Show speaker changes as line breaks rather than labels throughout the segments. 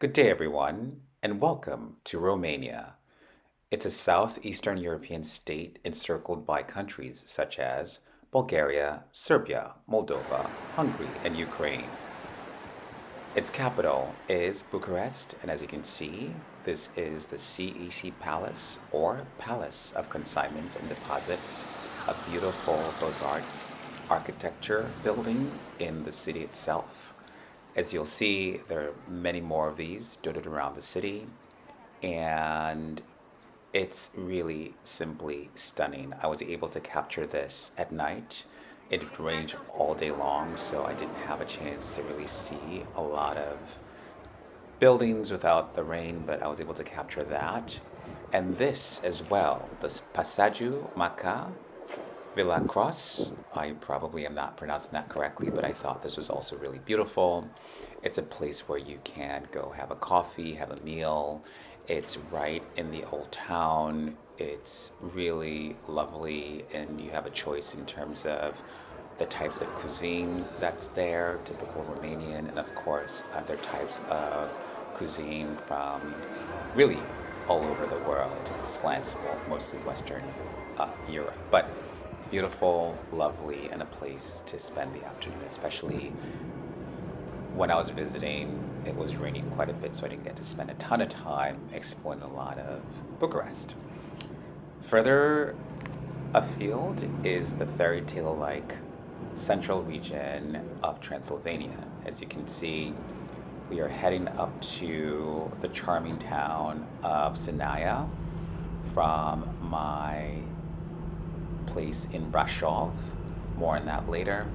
Good day, everyone, and welcome to Romania. It's a southeastern European state encircled by countries such as Bulgaria, Serbia, Moldova, Hungary, and Ukraine. Its capital is Bucharest, and as you can see, this is the CEC Palace, or Palace of Consignment and Deposits, a beautiful Beaux-Arts architecture building in the city itself. As you'll see, there are many more of these dotted around the city, and it's really simply stunning. I was able to capture this at night. It rained all day long, so I didn't have a chance to really see a lot of buildings without the rain, but I was able to capture that. And this as well, the Passagiu Maca Villa Cross. I probably am not pronouncing that correctly, but I thought this was also really beautiful. It's a place where you can go have a coffee, have a meal. It's right in the old town. It's really lovely, and you have a choice in terms of the types of cuisine that's there, typical Romanian, and of course, other types of cuisine from really all over the world. It slants mostly Western Europe, but beautiful, lovely, and a place to spend the afternoon, especially when I was visiting. It was raining quite a bit, so I didn't get to spend a ton of time exploring a lot of Bucharest. Further afield is the ferry-tale-like central region of Transylvania. As you can see, we are heading up to the charming town of Sinaia from my place in Brasov. More on that later.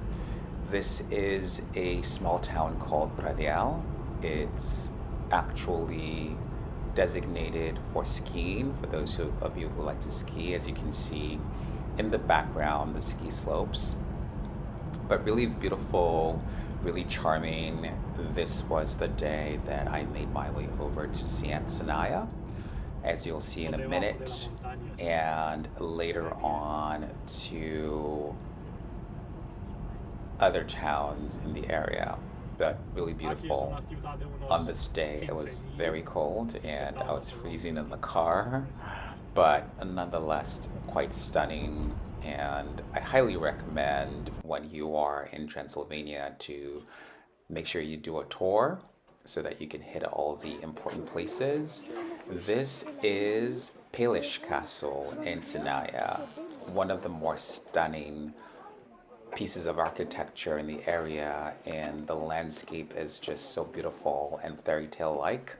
This is a small town called Brădeal. It's actually designated for skiing for those of you who like to ski. As you can see in the background, the ski slopes. But really beautiful, really charming. This was the day that I made my way over to Sinaia, as you'll see in a minute, and later on to other towns in the area. But really beautiful. On this day, it was very cold and I was freezing in the car, but nonetheless quite stunning. And I highly recommend when you are in Transylvania to make sure you do a tour so that you can hit all the important places. This is Peles Castle in Sinaia, one of the more stunning pieces of architecture in the area, and the landscape is just so beautiful and fairy tale like.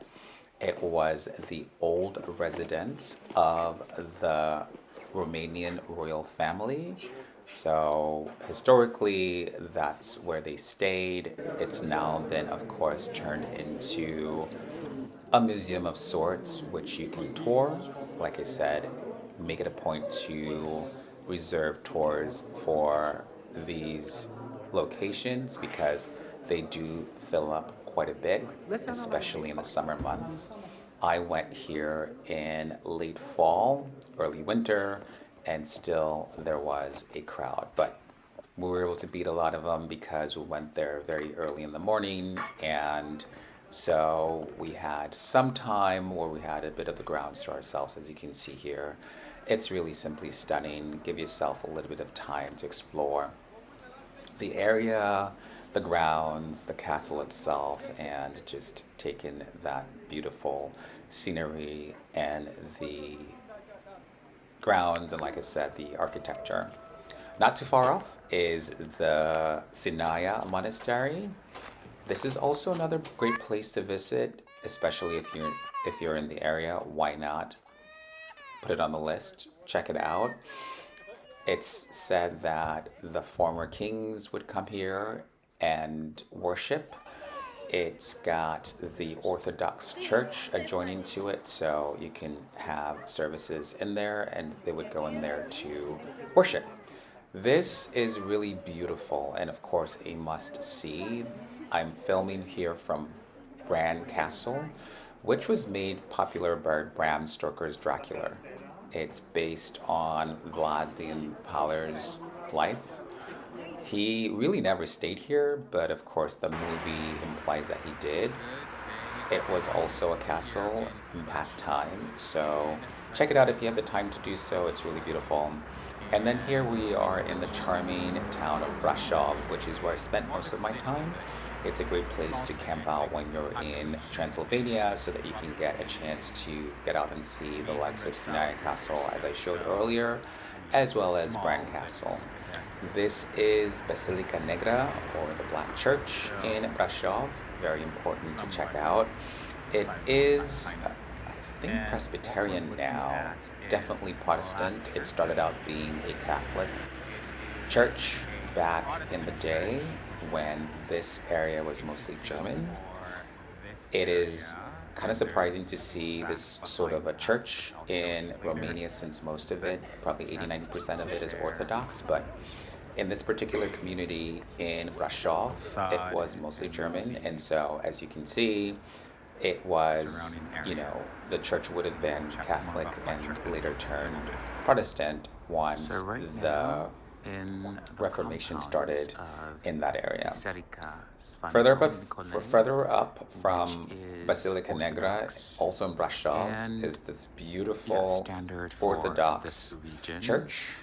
It was the old residence of the Romanian royal family. So historically, that's where they stayed. It's now been, of course, turned into a museum of sorts, which you can tour. Like I said, make it a point to reserve tours for these locations because they do fill up quite a bit, especially in the summer months. I went here in late fall, early winter, and still there was a crowd. But we were able to beat a lot of them because we went there very early in the morning, and so we had some time where we had a bit of the grounds to ourselves, as you can see here. It's really simply stunning. Give yourself a little bit of time to explore the area, the grounds, the castle itself, and just take in that beautiful scenery and the grounds, and like I said, the architecture. Not too far off is the Sinaia Monastery. This is also another great place to visit, especially if you're in the area. Why not put it on the list? Check it out. It's said that the former kings would come here and worship. It's got the Orthodox Church adjoining to it, so you can have services in there and they would go in there to worship. This is really beautiful and, of course, a must see. I'm filming here from Bran Castle, which was made popular by Bram Stoker's Dracula. It's based on Vlad the Impaler's life. He really never stayed here, but of course the movie implies that he did. It was also a castle in past time, so check it out if you have the time to do so. It's really beautiful. And then here we are in the charming town of Brasov, which is where I spent most of my time. It's a great place to camp out when you're in Transylvania so that you can get a chance to get out and see the likes of Sinaia Castle, as I showed earlier, as well as Bran Castle. This is Basilica Negra, or the Black Church in Brasov. Very important to check out. It is, I think, Presbyterian now, definitely Protestant. It started out being a Catholic church back in the day when this area was mostly German. It is kind of surprising to see this sort of a church in Romania, since most of it, probably 80-90% of it, is Orthodox, but in this particular community in Brasov, it was mostly German, and so as you can see, it was, the church would have been Catholic and later turned Protestant once the Reformation started in that area. Further up from Basilica Negra, also in Brasov, is this beautiful Orthodox church.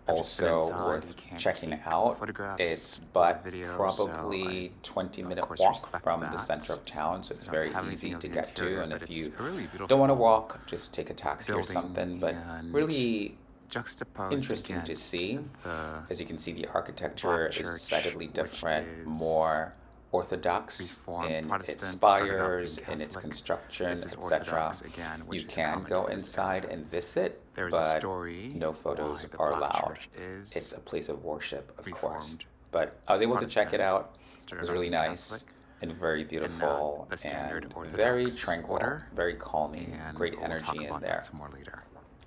Also worth checking out. It's but probably 20-minute walk from the center of town, so it's very easy to get to. And if you don't want to walk, just take a taxi or something. But really interesting to see. As you can see, the architecture is decidedly different, more Orthodox in its spires, in its construction, etc. You can go inside and visit, but no photos are allowed. It's a place of worship, of course. But I was able to check it out. It was really nice and very beautiful and very tranquil, very calming, great energy in there.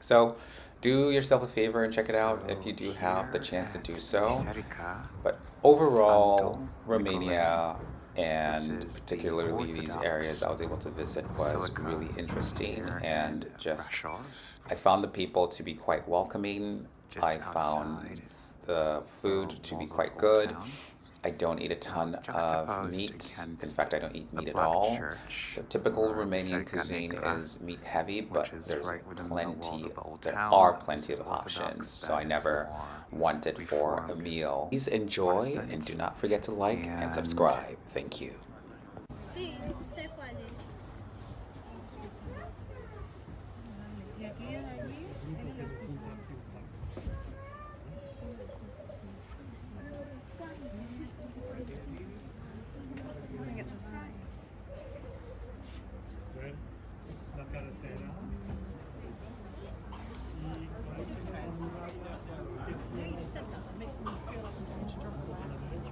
So do yourself a favor and check it out if you do have the chance to do so. But overall, Romania, and particularly these areas I was able to visit, was really interesting, and I found the people to be quite welcoming. I found the food to be quite good. I don't eat a ton of meat. In fact, I don't eat meat at all. So typical Romanian cuisine is meat heavy, but there are plenty of options. So I never wanted for a meal. Please enjoy, and do not forget to like and subscribe. Thank you.